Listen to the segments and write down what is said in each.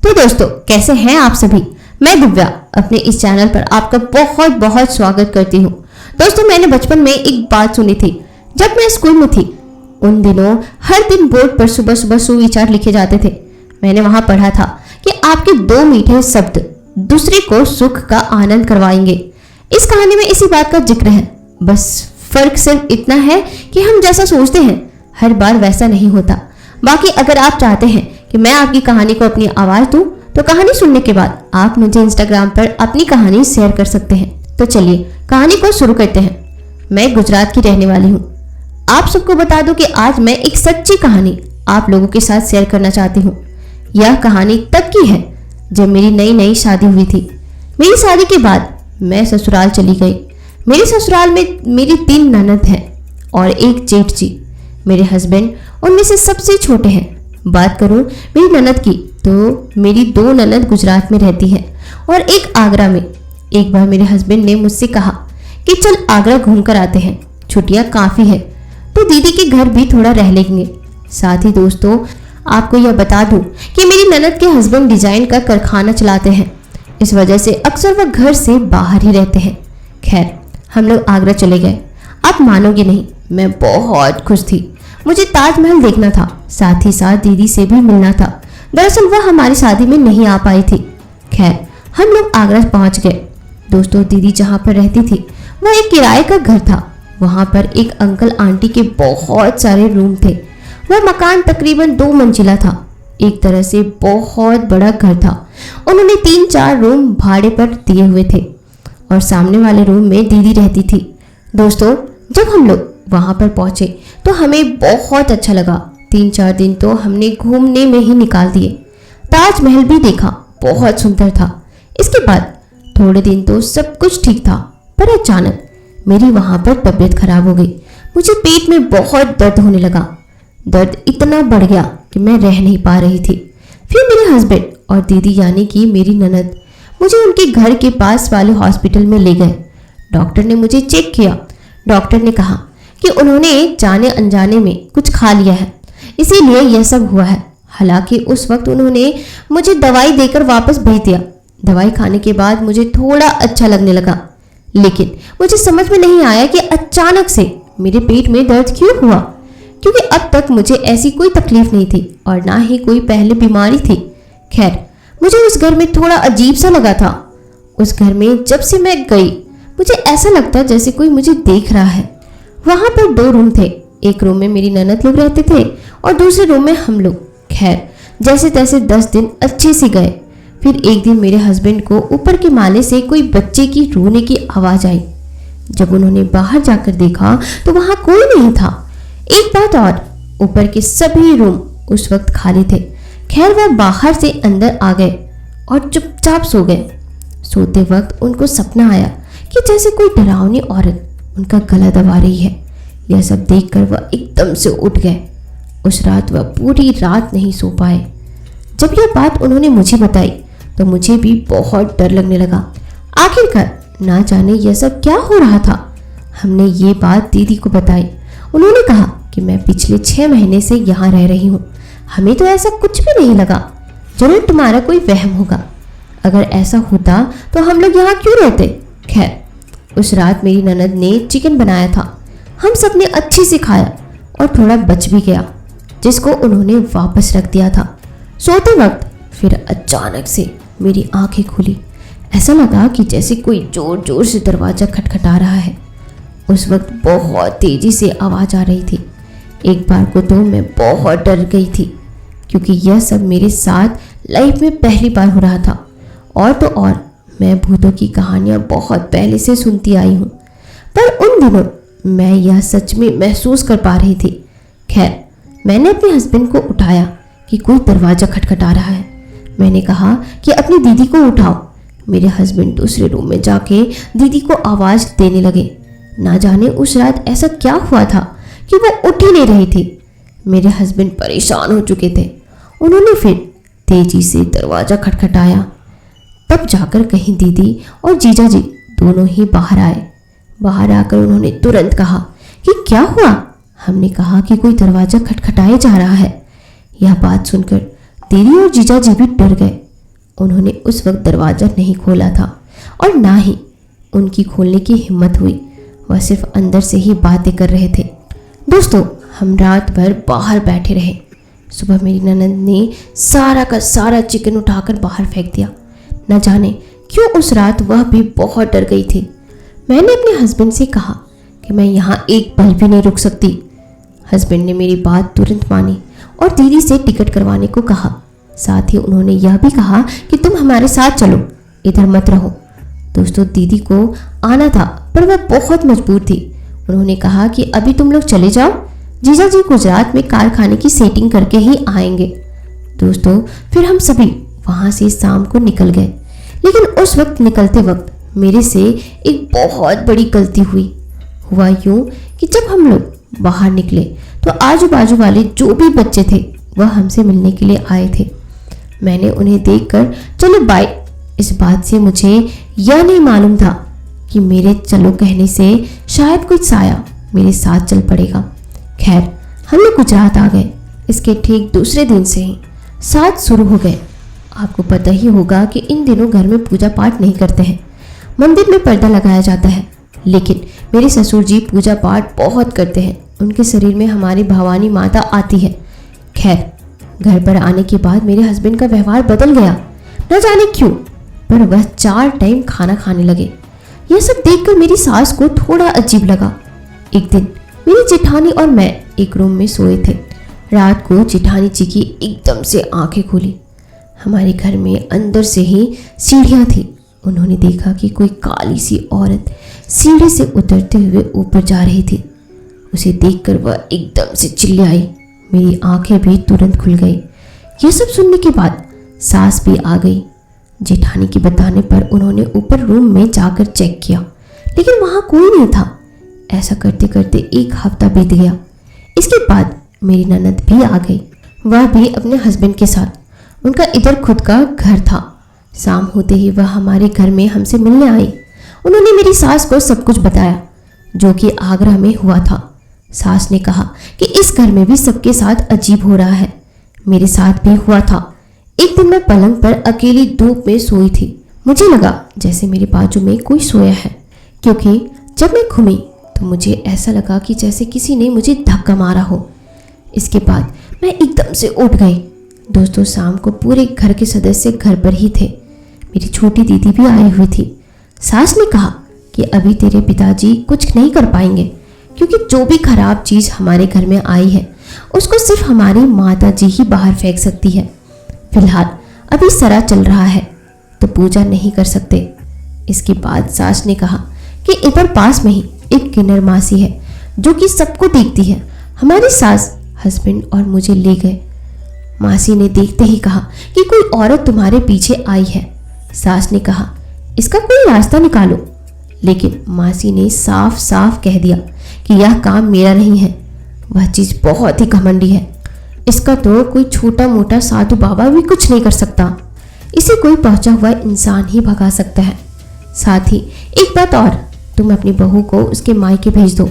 तो दोस्तों, कैसे हैं आप सभी। मैं दिव्या अपने इस चैनल पर आपका बहुत बहुत स्वागत करती हूँ। दोस्तों, मैंने बचपन में एक बात सुनी थी। जब मैं स्कूल में थी उन दिनों हर दिन बोर्ड पर सुबह सुबह सुविचार लिखे जाते थे। मैंने वहां पढ़ा था कि आपके दो मीठे शब्द दूसरे को सुख का आनंद करवाएंगे। इस कहानी में इसी बात का जिक्र है। बस फर्क सिर्फ इतना है कि हम जैसा सोचते हैं हर बार वैसा नहीं होता। बाकी अगर आप चाहते हैं कि मैं आपकी कहानी को अपनी आवाज दूं, तो कहानी सुनने के बाद आप मुझे इंस्टाग्राम पर अपनी कहानी शेयर कर सकते हैं। तो चलिए कहानी को शुरू करते हैं। मैं गुजरात की रहने वाली हूँ। आप सबको बता दूं कि आज मैं एक सच्ची कहानी आप लोगों के साथ शेयर करना चाहती हूँ। यह कहानी तब की है जब मेरी नई नई शादी हुई थी। मेरी शादी के बाद मैं ससुराल चली गई। मेरे ससुराल में मेरी 3 ननद हैं और एक जेठ जी। मेरे हस्बैंड उनमें से सबसे छोटे हैं। बात करूं मेरी ननद की, तो मेरी 2 ननद गुजरात में रहती हैं और एक आगरा में। एक बार मेरे हस्बैंड ने मुझसे कहा कि चल आगरा घूम कर आते हैं, छुट्टियां काफ़ी है तो दीदी के घर भी थोड़ा रह लेंगे। साथ ही दोस्तों, आपको यह बता दूं कि मेरी ननद के हस्बैंड डिजाइन का कारखाना चलाते हैं। इस वजह से अक्सर वह घर से बाहर ही रहते हैं। खैर, हम लोग आगरा चले गए। आप मानोगे नहीं, मैं बहुत खुश थी। मुझे ताजमहल देखना था, साथ ही साथ दीदी से भी मिलना था। दरअसल वह हमारी शादी में नहीं आ पाई थी। खैर, हम लोग आगरा पहुंच गए। दोस्तों, दीदी जहां पर रहती थी वह एक किराए का घर था। वहां पर एक अंकल आंटी के बहुत सारे रूम थे। वह मकान तकरीबन 2 मंजिला था। एक तरह से बहुत बड़ा घर था। उन्होंने 3-4 रूम भाड़े पर दिए हुए थे और सामने वाले रूम में दीदी रहती थी। दोस्तों, जब हम लोग वहां पर पहुंचे तो हमें बहुत अच्छा लगा। 3-4 दिन तो हमने घूमने में ही निकाल दिए। ताजमहल भी देखा, बहुत सुंदर था। इसके बाद थोड़े दिन तो सब कुछ ठीक था, पर अचानक मेरी वहां पर तबीयत खराब हो गई। मुझे पेट में बहुत दर्द होने लगा। दर्द इतना बढ़ गया कि मैं रह नहीं पा रही थी। फिर मेरे हस्बैंड और दीदी यानी कि मेरी ननद मुझे उनके घर के पास वाले हॉस्पिटल में ले गए। डॉक्टर ने मुझे चेक किया। डॉक्टर ने कहा कि उन्होंने जाने अनजाने में कुछ खा लिया है, इसीलिए यह सब हुआ है। हालांकि उस वक्त उन्होंने मुझे दवाई देकर वापस भेज दिया। दवाई खाने के बाद मुझे थोड़ा अच्छा लगने लगा, लेकिन मुझे समझ में नहीं आया कि अचानक से मेरे पेट में दर्द क्यों हुआ, क्योंकि अब तक मुझे ऐसी कोई तकलीफ नहीं थी और ना ही कोई पहले बीमारी थी। खैर, मुझे उस घर में थोड़ा अजीब सा लगा था। उस घर में जब से मैं गई मुझे ऐसा लगता जैसे कोई मुझे देख रहा है। वहां पर 2 रूम थे। एक रूम में मेरी ननद लोग रहते थे और दूसरे रूम में हम लोग। खैर, जैसे तैसे 10 दिन अच्छे से गए। फिर एक दिन मेरे हस्बैंड को ऊपर के माले से कोई बच्चे की रोने की आवाज आई। जब उन्होंने बाहर जाकर देखा तो वहां कोई नहीं था। एक बात और, ऊपर के सभी रूम उस वक्त खाली थे। खैर, वह बाहर से अंदर आ गए और चुपचाप सो गए। सोते वक्त उनको सपना आया कि जैसे कोई डरावनी औरत उनका गला दबा रही है। यह सब देखकर वह एकदम से उठ गए। उस रात वह पूरी रात नहीं सो पाए। जब यह बात उन्होंने मुझे बताई तो मुझे भी बहुत डर लगने लगा। आखिरकार ना जाने यह सब क्या हो रहा था। हमने ये बात दीदी को बताई। उन्होंने कहा कि मैं पिछले 6 महीने से यहाँ रह रही हूँ, हमें तो ऐसा कुछ भी नहीं लगा। जरूर तुम्हारा कोई वहम होगा। अगर ऐसा होता तो हम लोग यहाँ क्यों रहते। खैर, उस रात मेरी ननद ने चिकन बनाया था। हम सब ने अच्छे से खाया और थोड़ा बच भी गया, जिसको उन्होंने वापस रख दिया था। सोते वक्त फिर अचानक से मेरी आंखें खुली। ऐसा लगा कि जैसे कोई जोर जोर से दरवाज़ा खटखटा रहा है। उस वक्त बहुत तेजी से आवाज़ आ रही थी। एक बार को तो मैं बहुत डर गई थी, क्योंकि यह सब मेरे साथ लाइफ में पहली बार हो रहा था। और तो और मैं भूतों की कहानियाँ बहुत पहले से सुनती आई हूँ, पर उन दिनों मैं यह सच में महसूस कर पा रही थी। खैर, मैंने अपने हस्बैंड को उठाया कि कोई दरवाज़ा खटखटा रहा है। मैंने कहा कि अपनी दीदी को उठाओ। मेरे हस्बैंड दूसरे रूम में जाके दीदी को आवाज़ देने लगे। ना जाने उस रात ऐसा क्या हुआ था कि वो उठ ही नहीं रही थी। मेरे हस्बैंड परेशान हो चुके थे। उन्होंने फिर तेजी से दरवाज़ा खटखटाया। तब जाकर कहीं दीदी और जीजा जी दोनों ही बाहर आए। बाहर आकर उन्होंने तुरंत कहा कि क्या हुआ। हमने कहा कि कोई दरवाज़ा खटखटाए जा रहा है। यह बात सुनकर दीदी और जीजा जी भी डर गए। उन्होंने उस वक्त दरवाज़ा नहीं खोला था और ना ही उनकी खोलने की हिम्मत हुई। वह सिर्फ अंदर से ही बातें कर रहे थे। दोस्तों, हम रात भर बाहर बैठे रहे। सुबह मेरी ननद ने सारा का सारा चिकन उठाकर बाहर फेंक दिया। न जाने क्यों उस रात वह भी बहुत डर गई थी। मैंने अपने हस्बैंड से कहा कि मैं यहाँ एक पल भी नहीं रुक सकती। हस्बैंड ने मेरी बात तुरंत मानी और दीदी से टिकट करवाने को कहा। साथ ही उन्होंने यह भी कहा कि तुम हमारे साथ चलो, इधर मत रहो। दोस्तों, दीदी को आना था पर वह बहुत मजबूर थी। उन्होंने कहा कि अभी तुम लोग चले जाओ, जीजा जी गुजरात में कारखाने की सेटिंग करके ही आएंगे। दोस्तों, फिर हम सभी वहाँ से शाम को निकल गए। लेकिन उस वक्त निकलते वक्त मेरे से एक बहुत बड़ी गलती हुई। हुआ यूँ कि जब हम लोग बाहर निकले तो आजू बाजू वाले जो भी बच्चे थे वह हमसे मिलने के लिए आए थे। मैंने उन्हें देखकर चलो बाय, इस बात से मुझे यह नहीं मालूम था कि मेरे चलो कहने से शायद कोई साया मेरे साथ चल पड़ेगा। खैर, हम लोग गुजरात आ गए। इसके ठीक दूसरे दिन से ही साथ शुरू हो गए। आपको पता ही होगा कि इन दिनों घर में पूजा पाठ नहीं करते हैं, मंदिर में पर्दा लगाया जाता है। लेकिन मेरे ससुर जी पूजा पाठ बहुत करते हैं। उनके शरीर में हमारी भवानी माता आती है। खैर, घर पर आने के बाद मेरे हस्बैंड का व्यवहार बदल गया। न जाने क्यों, पर वह 4 टाइम खाना खाने लगे। यह सब देखकर मेरी सास को थोड़ा अजीब लगा। एक दिन मेरी जेठानी और मैं एक रूम में सोए थे। रात को जेठानी जी की एकदम से आंखें खुली। हमारे घर में अंदर से ही सीढ़ियाँ थी। उन्होंने देखा कि कोई काली सी औरत सीढ़ी से उतरते हुए ऊपर जा रही थी। उसे देखकर वह एकदम से चिल्लाई। मेरी आंखें भी तुरंत खुल गई। यह सब सुनने के बाद सास भी आ गई। जेठानी के बताने पर उन्होंने ऊपर रूम में जाकर चेक किया, लेकिन वहाँ कोई नहीं था। ऐसा करते करते 1 हफ्ता बीत गया। इसके बाद मेरी ननद भी आ गई, वह भी अपने हस्बैंड के साथ। उनका इधर खुद का घर था। शाम होते ही वह हमारे घर में हमसे मिलने आई। उन्होंने मेरी सास को सब कुछ बताया जो कि आगरा में हुआ था। सास ने कहा कि इस घर में भी सबके साथ अजीब हो रहा है। मेरे साथ भी हुआ था। एक दिन मैं पलंग पर अकेली धूप में सोई थी। मुझे लगा जैसे मेरे बाजू में कोई सोया है, क्योंकि जब मैं घूमी तो मुझे ऐसा लगा कि जैसे किसी ने मुझे धक्का मारा हो। इसके बाद मैं एकदम से उठ गई। दोस्तों, शाम को पूरे घर के सदस्य घर पर ही थे। मेरी छोटी दीदी भी आई हुई थी। सास ने कहा कि अभी तेरे पिताजी कुछ नहीं कर पाएंगे, क्योंकि जो भी खराब चीज़ हमारे घर में आई है उसको सिर्फ हमारी माता जी ही बाहर फेंक सकती है। फिलहाल अभी सरा चल रहा है तो पूजा नहीं कर सकते। इसके बाद सास ने कहा कि इधर पास में ही एक किन्नर मासी है जो कि सबको देखती है। हमारी सास हस्बैंड और मुझे ले गए। मासी ने देखते ही कहा कि कोई औरत तुम्हारे पीछे आई है। सास ने कहा इसका कोई रास्ता निकालो, लेकिन मासी ने साफ साफ कह दिया कि यह काम मेरा नहीं है। वह चीज़ बहुत ही घमंडी है। इसका तो कोई छोटा मोटा साधु बाबा भी कुछ नहीं कर सकता। इसे कोई पहुंचा हुआ इंसान ही भगा सकता है। साथ ही एक बात और, तुम अपनी बहू को उसके मायके भेज दो।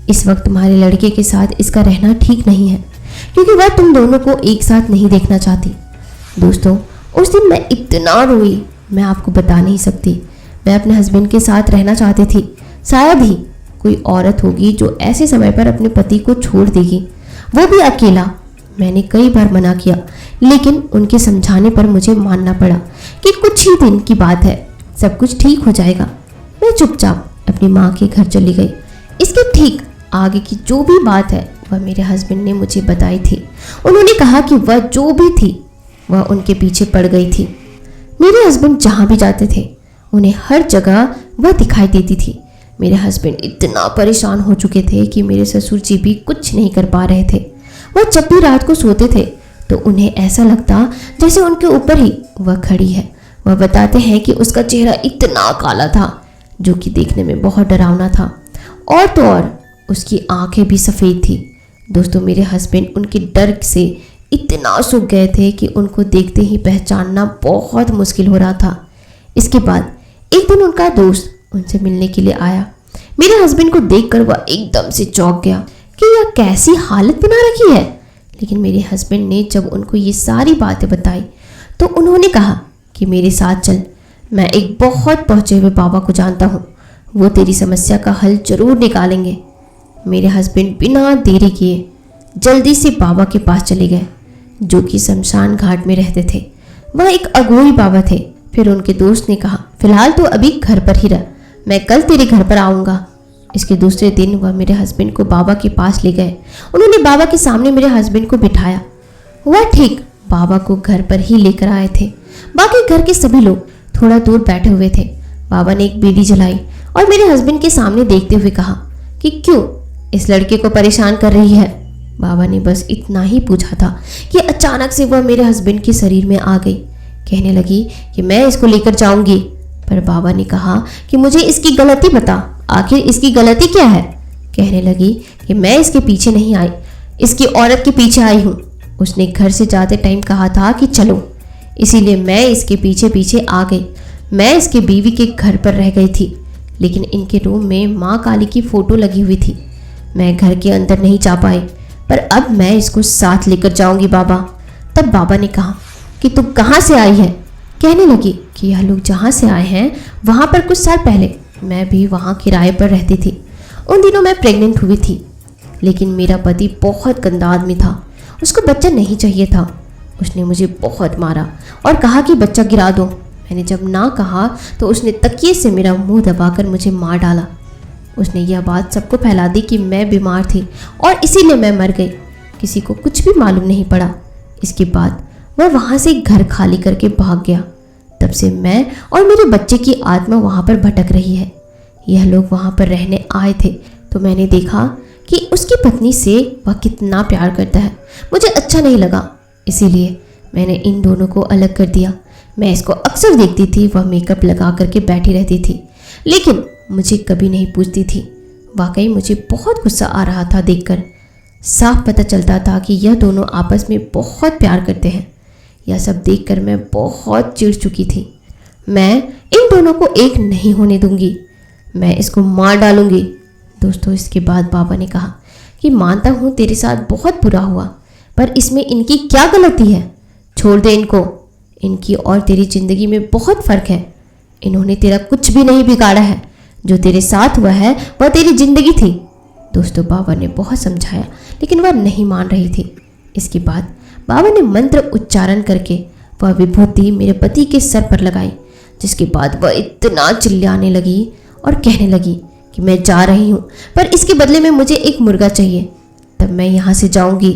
इस वक्त तुम्हारे लड़के के साथ इसका रहना ठीक नहीं है, क्योंकि वह तुम दोनों को एक साथ नहीं देखना चाहती। दोस्तों, उस दिन मैं इतना रोई, मैं आपको बता नहीं सकती। मैं अपने हस्बैंड के साथ रहना चाहती थी। शायद ही कोई औरत होगी जो ऐसे समय पर अपने पति को छोड़ देगी, वो भी अकेला। मैंने कई बार मना किया, लेकिन उनके समझाने पर मुझे मानना पड़ा कि कुछ ही दिन की बात है, सब कुछ ठीक हो जाएगा। मैं चुपचाप अपनी माँ के घर चली गई। इसके ठीक आगे की जो भी बात है वह मेरे हस्बैंड ने मुझे बताई थी। उन्होंने कहा कि वह जो भी थी वह उनके पीछे पड़ गई थी। मेरे हस्बैंड जहाँ भी जाते थे उन्हें हर जगह वह दिखाई देती थी। मेरे हस्बैंड इतना परेशान हो चुके थे कि मेरे ससुर जी भी कुछ नहीं कर पा रहे थे। वह जब भी रात को सोते थे तो उन्हें ऐसा लगता जैसे उनके ऊपर ही वह खड़ी है। वह बताते हैं कि उसका चेहरा इतना काला था जो कि देखने में बहुत डरावना था, और तो और उसकी आंखें भी सफ़ेद थी। दोस्तों, मेरे हस्बैंड उनके डर से इतना सूख गए थे कि उनको देखते ही पहचानना बहुत मुश्किल हो रहा था। इसके बाद एक दिन उनका दोस्त उनसे मिलने के लिए आया। मेरे हस्बैंड को देखकर वह एकदम से चौंक गया कि यह कैसी हालत बना रखी है। लेकिन मेरे हस्बैंड ने जब उनको ये सारी बातें बताई तो उन्होंने कहा कि मेरे साथ चल, मैं एक बहुत पहुँचे हुए बाबा को जानता हूँ, वो तेरी समस्या का हल जरूर निकालेंगे। मेरे हस्बैंड बिना देरी किए जल्दी से बाबा के पास चले गए, जो कि शमशान घाट में रहते थे। वह एक अघोरी बाबा थे। फिर उनके दोस्त ने कहा, फिलहाल तो अभी घर पर ही रह, मैं कल तेरे घर पर आऊँगा। इसके दूसरे दिन वह मेरे हस्बैंड को बाबा के पास ले गए। उन्होंने बाबा के सामने मेरे हस्बैंड को बिठाया। वह ठीक बाबा को घर पर ही लेकर आए थे। बाकी घर के सभी लोग थोड़ा दूर बैठे हुए थे। बाबा ने एक बीड़ी जलाई और मेरे हस्बैंड के सामने देखते हुए कहा कि क्यों इस लड़के को परेशान कर रही है। बाबा ने बस इतना ही पूछा था कि अचानक से वह मेरे हस्बैंड के शरीर में आ गई। कहने लगी कि मैं इसको लेकर जाऊंगी। पर बाबा ने कहा कि मुझे इसकी गलती बता, आखिर इसकी गलती क्या है। कहने लगी कि मैं इसके पीछे नहीं आई, इसकी औरत के पीछे आई हूँ। उसने घर से जाते टाइम कहा था कि चलो, इसीलिए मैं इसके पीछे पीछे आ गई। मैं इसके बीवी के घर पर रह गई थी, लेकिन इनके रूम में माँ काली की फ़ोटो लगी हुई थी। मैं घर के अंदर नहीं जा पाई, पर अब मैं इसको साथ लेकर जाऊंगी बाबा। तब बाबा ने कहा कि तू कहाँ से आई है। कहने लगी कि यह लोग जहाँ से आए हैं वहाँ पर कुछ साल पहले मैं भी वहाँ किराए पर रहती थी। उन दिनों मैं प्रेग्नेंट हुई थी, लेकिन मेरा पति बहुत गंदा आदमी था। उसको बच्चा नहीं चाहिए था। उसने मुझे बहुत मारा और कहा कि बच्चा गिरा दो। मैंने जब ना कहा तो उसने तकिए से मेरा मुंह दबाकर मुझे मार डाला। उसने यह बात सबको फैला दी कि मैं बीमार थी और इसीलिए मैं मर गई। किसी को कुछ भी मालूम नहीं पड़ा। इसके बाद वह वहाँ से घर खाली करके भाग गया। तब से मैं और मेरे बच्चे की आत्मा वहाँ पर भटक रही है। यह लोग वहाँ पर रहने आए थे तो मैंने देखा कि उसकी पत्नी से वह कितना प्यार करता है। मुझे अच्छा नहीं लगा, इसीलिए मैंने इन दोनों को अलग कर दिया। मैं इसको अक्सर देखती थी, वह मेकअप लगा करके बैठी रहती थी, लेकिन मुझे कभी नहीं पूछती थी। वाकई मुझे बहुत गुस्सा आ रहा था देखकर। साफ पता चलता था कि यह दोनों आपस में बहुत प्यार करते हैं। यह सब देखकर मैं बहुत चिढ़ चुकी थी। मैं इन दोनों को एक नहीं होने दूंगी, मैं इसको मार डालूंगी। दोस्तों, इसके बाद बाबा ने कहा कि मानता हूँ तेरे साथ बहुत बुरा हुआ, पर इसमें इनकी क्या गलती है। छोड़ दे इनको। इनकी और तेरी ज़िंदगी में बहुत फ़र्क है। इन्होंने तेरा कुछ भी नहीं बिगाड़ा है। जो तेरे साथ हुआ है वह तेरी ज़िंदगी थी। दोस्तों, बाबा ने बहुत समझाया, लेकिन वह नहीं मान रही थी। इसके बाद बाबा ने मंत्र उच्चारण करके वह विभूति मेरे पति के सर पर लगाई, जिसके बाद वह इतना चिल्लाने लगी और कहने लगी कि मैं जा रही हूँ, पर इसके बदले में मुझे एक मुर्गा चाहिए, तब मैं यहाँ से जाऊँगी।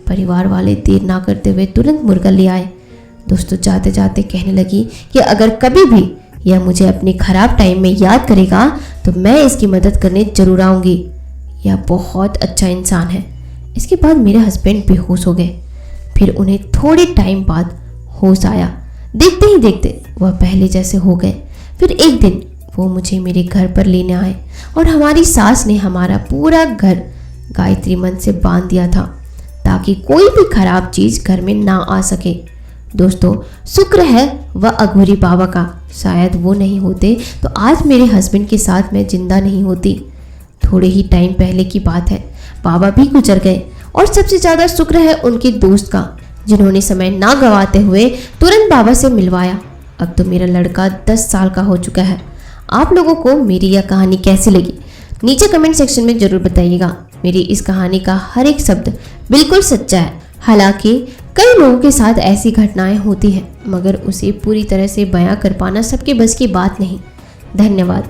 परिवार वाले देर ना करते हुए तुरंत मुर्गा ले आए। दोस्तों, जाते जाते कहने लगी कि अगर कभी भी यह मुझे अपने ख़राब टाइम में याद करेगा तो मैं इसकी मदद करने जरूर आऊँगी। यह बहुत अच्छा इंसान है। इसके बाद मेरे हस्बैंड बेहोश हो गए। फिर उन्हें थोड़े टाइम बाद होश आया। देखते ही देखते वह पहले जैसे हो गए। फिर एक दिन वो मुझे मेरे घर पर लेने आए और हमारी सास ने हमारा पूरा घर गायत्री मंत्र से बांध दिया था, ताकि कोई भी खराब चीज़ घर में ना आ सके। दोस्तों, शुक्र है वह अघोरी बाबा का। शायद वो नहीं होते तो आज मेरे हस्बैंड के साथ मैं जिंदा नहीं होती। थोड़े ही टाइम पहले की बात है, बाबा भी गुजर गए और सबसे ज़्यादा शुक्र है उनके दोस्त का, जिन्होंने समय ना गंवाते हुए तुरंत बाबा से मिलवाया। अब तो मेरा लड़का 10 साल का हो चुका है। आप लोगों को मेरी यह कहानी कैसी लगी नीचे कमेंट सेक्शन में ज़रूर बताइएगा। मेरी इस कहानी का हर एक शब्द बिल्कुल सच्चा है। हालांकि कई लोगों के साथ ऐसी घटनाएं होती हैं, मगर उसे पूरी तरह से बयां कर पाना सबके बस की बात नहीं। धन्यवाद।